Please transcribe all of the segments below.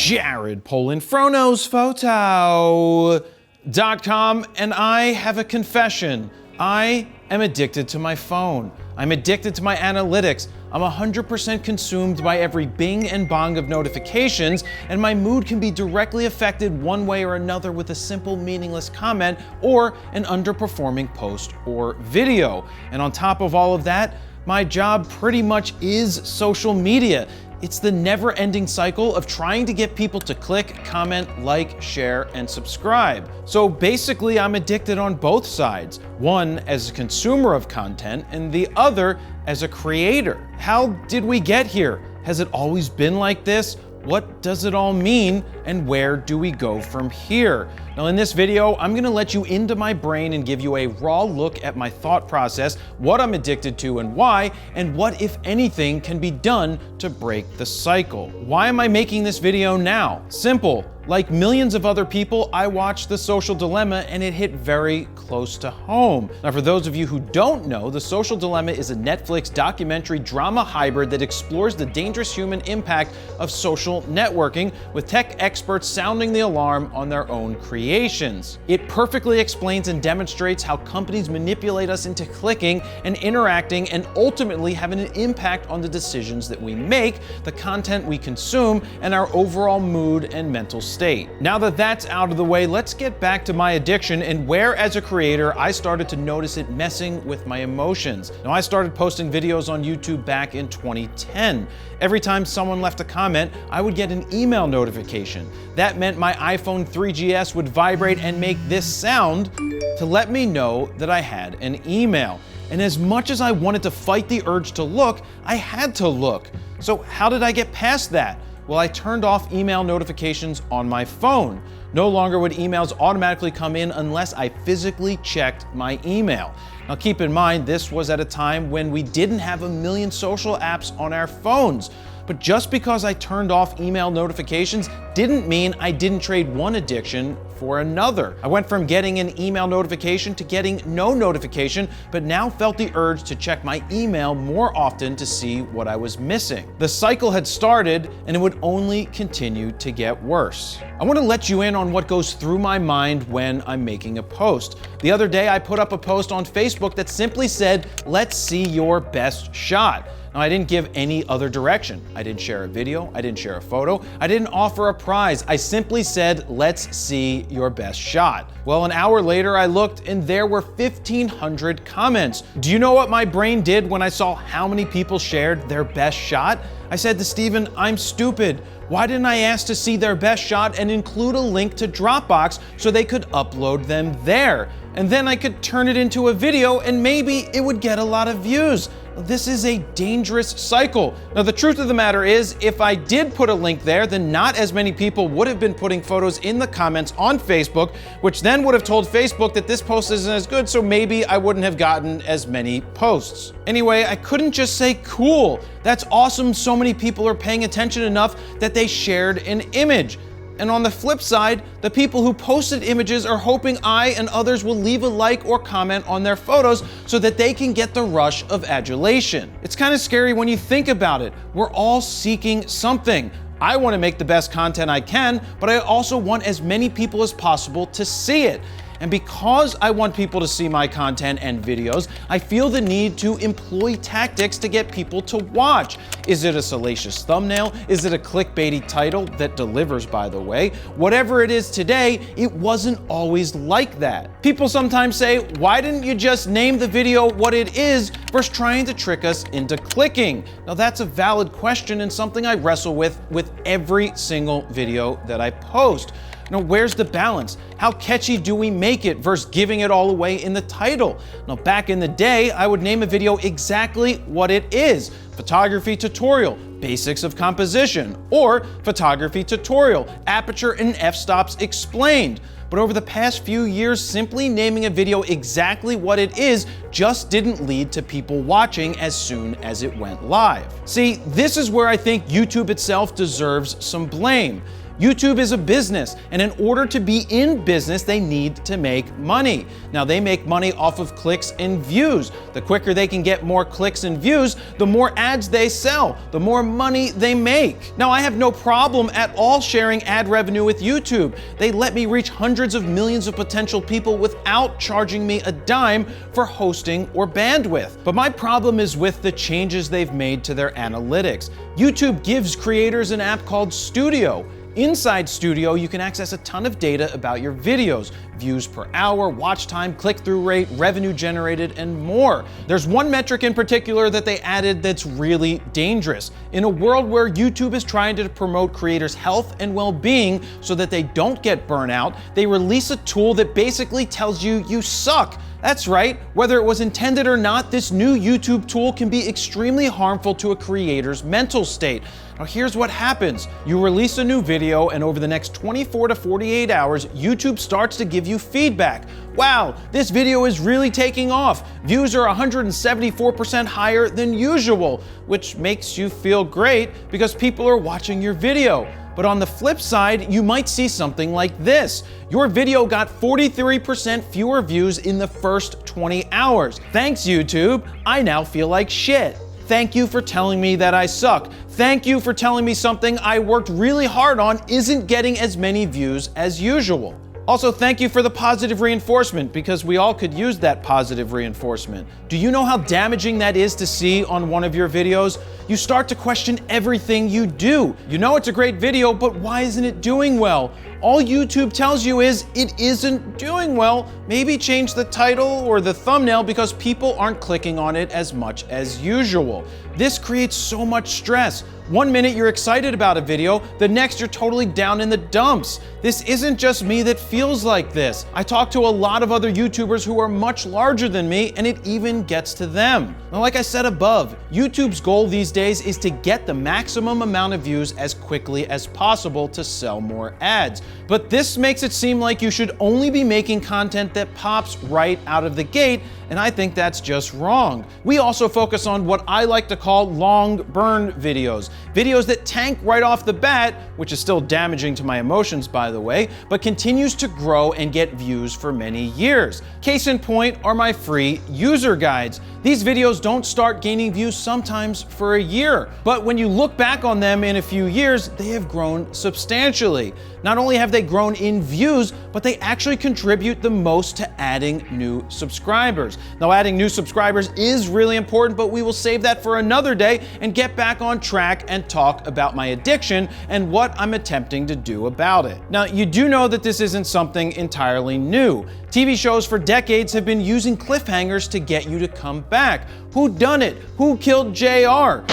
Jared Polin, FroKnowsPhoto.com, and I have a confession. I am addicted to my phone. I'm addicted to my analytics. I'm 100% consumed by every bing and bong of notifications, and my mood can be directly affected one way or another with a simple, meaningless comment or an underperforming post or video. And on top of all of that, my job pretty much is social media. It's the never-ending cycle of trying to get people to click, comment, like, share, and subscribe. So basically, I'm addicted on both sides. One as a consumer of content, and the other as a creator. How did we get here? Has it always been like this? What does it all mean, and where do we go from here? Now in this video, I'm gonna let you into my brain and give you a raw look at my thought process, what I'm addicted to and why, and what, if anything, can be done to break the cycle. Why am I making this video now? Simple. Like millions of other people, I watched The Social Dilemma and it hit very close to home. Now, for those of you who don't know, The Social Dilemma is a Netflix documentary drama hybrid that explores the dangerous human impact of social networking, with tech experts sounding the alarm on their own creations. It perfectly explains and demonstrates how companies manipulate us into clicking and interacting and ultimately having an impact on the decisions that we make, the content we consume, and our overall mood and mental state. Now that that's out of the way, let's get back to my addiction and where, as a creator, I started to notice it messing with my emotions. Now, I started posting videos on YouTube back in 2010. Every time someone left a comment, I would get an email notification. That meant my iPhone 3GS would vibrate and make this sound to let me know that I had an email. And as much as I wanted to fight the urge to look, I had to look. So how did I get past that? Well, I turned off email notifications on my phone. No longer would emails automatically come in unless I physically checked my email. Now keep in mind, this was at a time when we didn't have a million social apps on our phones. But just because I turned off email notifications didn't mean I didn't trade one addiction for another. I went from getting an email notification to getting no notification, but now felt the urge to check my email more often to see what I was missing. The cycle had started and it would only continue to get worse. I want to let you in on what goes through my mind when I'm making a post. The other day I put up a post on Facebook that simply said, "Let's see your best shot." Now, I didn't give any other direction. I didn't share a video, I didn't share a photo, I didn't offer a prize. I simply said, "Let's see your best shot." Well, an hour later, I looked and there were 1,500 comments. Do you know what my brain did when I saw how many people shared their best shot? I said to Steven, "I'm stupid. Why didn't I ask to see their best shot and include a link to Dropbox so they could upload them there? And then I could turn it into a video and maybe it would get a lot of views." This is a dangerous cycle. Now, the truth of the matter is, if I did put a link there, then not as many people would have been putting photos in the comments on Facebook, which then would have told Facebook that this post isn't as good, so maybe I wouldn't have gotten as many posts. Anyway, I couldn't just say, "Cool, that's awesome, so many people are paying attention enough that they shared an image." And on the flip side, the people who posted images are hoping I and others will leave a like or comment on their photos so that they can get the rush of adulation. It's kind of scary when you think about it. We're all seeking something. I want to make the best content I can, but I also want as many people as possible to see it. And because I want people to see my content and videos, I feel the need to employ tactics to get people to watch. Is it a salacious thumbnail? Is it a clickbaity title that delivers, by the way? Whatever it is today, it wasn't always like that. People sometimes say, "Why didn't you just name the video what it is versus trying to trick us into clicking?" Now that's a valid question and something I wrestle with every single video that I post. Now, where's the balance? How catchy do we make it versus giving it all away in the title? Now, back in the day, I would name a video exactly what it is. Photography tutorial, basics of composition, or photography tutorial, aperture and f-stops explained. But over the past few years, simply naming a video exactly what it is just didn't lead to people watching as soon as it went live. See, this is where I think YouTube itself deserves some blame. YouTube is a business, and in order to be in business, they need to make money. Now, they make money off of clicks and views. The quicker they can get more clicks and views, the more ads they sell, the more money they make. Now, I have no problem at all sharing ad revenue with YouTube. They let me reach hundreds of millions of potential people without charging me a dime for hosting or bandwidth. But my problem is with the changes they've made to their analytics. YouTube gives creators an app called Studio. Inside Studio, you can access a ton of data about your videos, views per hour, watch time, click-through rate, revenue generated, and more. There's one metric in particular that they added that's really dangerous. In a world where YouTube is trying to promote creators' health and well-being so that they don't get burnout, they release a tool that basically tells you you suck. That's right, whether it was intended or not, this new YouTube tool can be extremely harmful to a creator's mental state. Now here's what happens. You release a new video, and over the next 24 to 48 hours, YouTube starts to give you feedback. Wow, this video is really taking off. Views are 174% higher than usual, which makes you feel great because people are watching your video. But on the flip side, you might see something like this. Your video got 43% fewer views in the first 20 hours. Thanks, YouTube. I now feel like shit. Thank you for telling me that I suck. Thank you for telling me something I worked really hard on isn't getting as many views as usual. Also, thank you for the positive reinforcement, because we all could use that positive reinforcement. Do you know how damaging that is to see on one of your videos? You start to question everything you do. You know it's a great video, but why isn't it doing well? All YouTube tells you is it isn't doing well. Maybe change the title or the thumbnail because people aren't clicking on it as much as usual. This creates so much stress. One minute you're excited about a video, the next you're totally down in the dumps. This isn't just me that feels like this. I talk to a lot of other YouTubers who are much larger than me, and it even gets to them. Now, like I said above, YouTube's goal these days is to get the maximum amount of views as quickly as possible to sell more ads. But this makes it seem like you should only be making content that pops right out of the gate, and I think that's just wrong. We also focus on what I like to call long burn videos. Videos that tank right off the bat, which is still damaging to my emotions, by the way, but continues to grow and get views for many years. Case in point are my free user guides. These videos don't start gaining views sometimes for a year, but when you look back on them in a few years, they have grown substantially. Not only have they grown in views, but they actually contribute the most to adding new subscribers. Now, adding new subscribers is really important, but we will save that for another day and get back on track and talk about my addiction and what I'm attempting to do about it. Now, you do know that this isn't something entirely new. TV shows for decades have been using cliffhangers to get you to come back. Who done it? Who killed JR?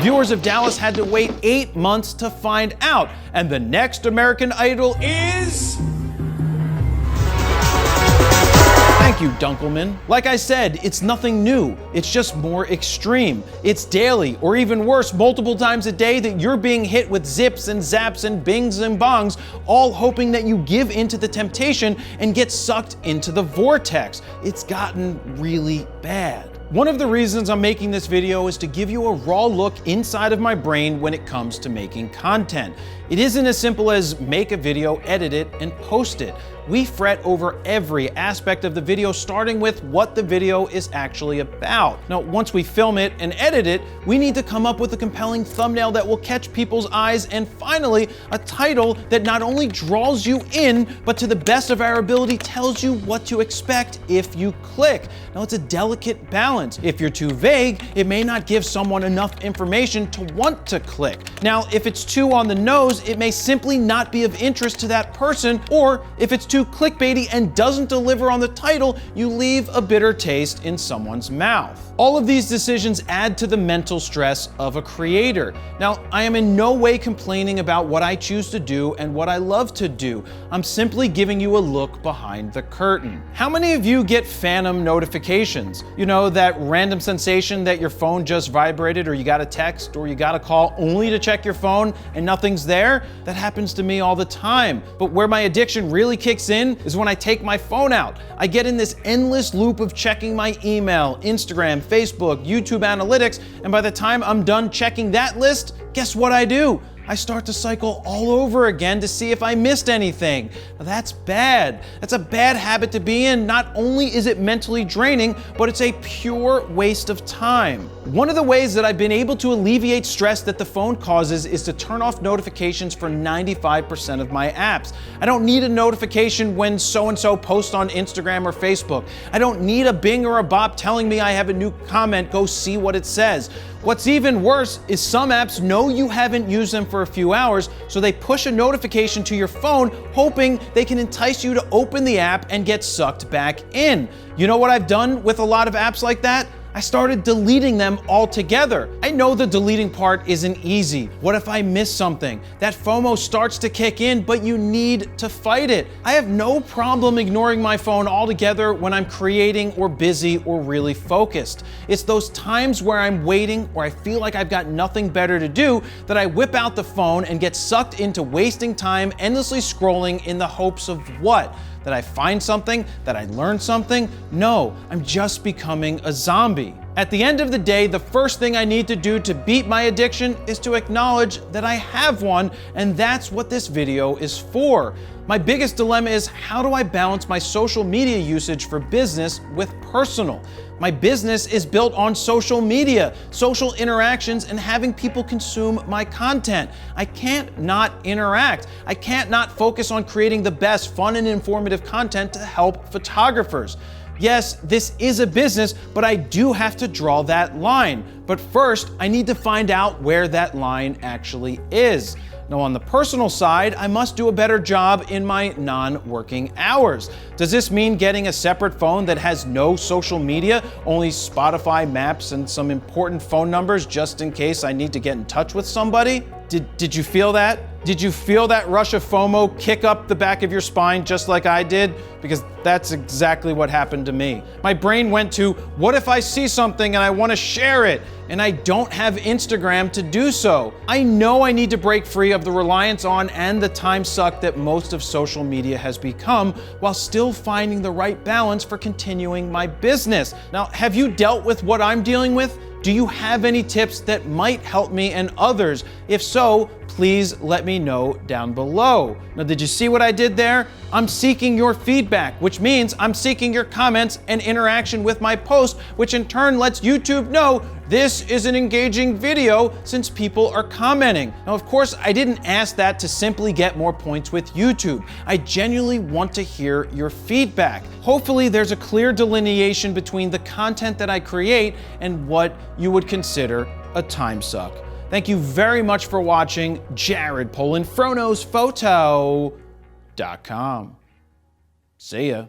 Viewers of Dallas had to wait 8 months to find out, and the next American Idol is... Thank you, Dunkelman. Like I said, it's nothing new. It's just more extreme. It's daily, or even worse, multiple times a day that you're being hit with zips and zaps and bings and bongs, all hoping that you give into the temptation and get sucked into the vortex. It's gotten really bad. One of the reasons I'm making this video is to give you a raw look inside of my brain when it comes to making content. It isn't as simple as make a video, edit it, and post it. We fret over every aspect of the video, starting with what the video is actually about. Now, once we film it and edit it, we need to come up with a compelling thumbnail that will catch people's eyes, and finally, a title that not only draws you in, but to the best of our ability tells you what to expect if you click. Now, it's a delicate balance. If you're too vague, it may not give someone enough information to want to click. Now, if it's too on the nose, it may simply not be of interest to that person, or if it's too clickbaity and doesn't deliver on the title, you leave a bitter taste in someone's mouth. All of these decisions add to the mental stress of a creator. Now, I am in no way complaining about what I choose to do and what I love to do. I'm simply giving you a look behind the curtain. How many of you get phantom notifications? You know, that random sensation that your phone just vibrated, or you got a text, or you got a call only to check your phone and nothing's there? That happens to me all the time. But where my addiction really kicks in is when I take my phone out. I get in this endless loop of checking my email, Instagram, Facebook, YouTube analytics, and by the time I'm done checking that list, guess what I do? I start to cycle all over again to see if I missed anything. Now, that's bad. That's a bad habit to be in. Not only is it mentally draining, but it's a pure waste of time. One of the ways that I've been able to alleviate stress that the phone causes is to turn off notifications for 95% of my apps. I don't need a notification when so-and-so posts on Instagram or Facebook. I don't need a Bing or a Bop telling me I have a new comment, go see what it says. What's even worse is some apps know you haven't used them for a few hours, so they push a notification to your phone, hoping they can entice you to open the app and get sucked back in. You know what I've done with a lot of apps like that? I started deleting them altogether. I know the deleting part isn't easy. What if I miss something? That FOMO starts to kick in, but you need to fight it. I have no problem ignoring my phone altogether when I'm creating or busy or really focused. It's those times where I'm waiting or I feel like I've got nothing better to do that I whip out the phone and get sucked into wasting time endlessly scrolling in the hopes of what? That I find something? That I learn something? No, I'm just becoming a zombie. At the end of the day, the first thing I need to do to beat my addiction is to acknowledge that I have one, and that's what this video is for. My biggest dilemma is, how do I balance my social media usage for business with personal? My business is built on social media, social interactions, and having people consume my content. I can't not interact. I can't not focus on creating the best fun and informative content to help photographers. Yes, this is a business, but I do have to draw that line. But first, I need to find out where that line actually is. Now, on the personal side, I must do a better job in my non-working hours. Does this mean getting a separate phone that has no social media, only Spotify, Maps, and some important phone numbers just in case I need to get in touch with somebody? Did you feel that? Did you feel that rush of FOMO kick up the back of your spine just like I did? Because that's exactly what happened to me. My brain went to, what if I see something and I want to share it, and I don't have Instagram to do so? I know I need to break free of the reliance on and the time suck that most of social media has become, while still finding the right balance for continuing my business. Now, have you dealt with what I'm dealing with? Do you have any tips that might help me and others? If so, please let me know down below. Now, did you see what I did there? I'm seeking your feedback, which means I'm seeking your comments and interaction with my post, which in turn lets YouTube know this is an engaging video since people are commenting. Now, of course, I didn't ask that to simply get more points with YouTube. I genuinely want to hear your feedback. Hopefully, there's a clear delineation between the content that I create and what you would consider a time suck. Thank you very much for watching. Jared Polin, FroKnowsPhoto.com. See ya.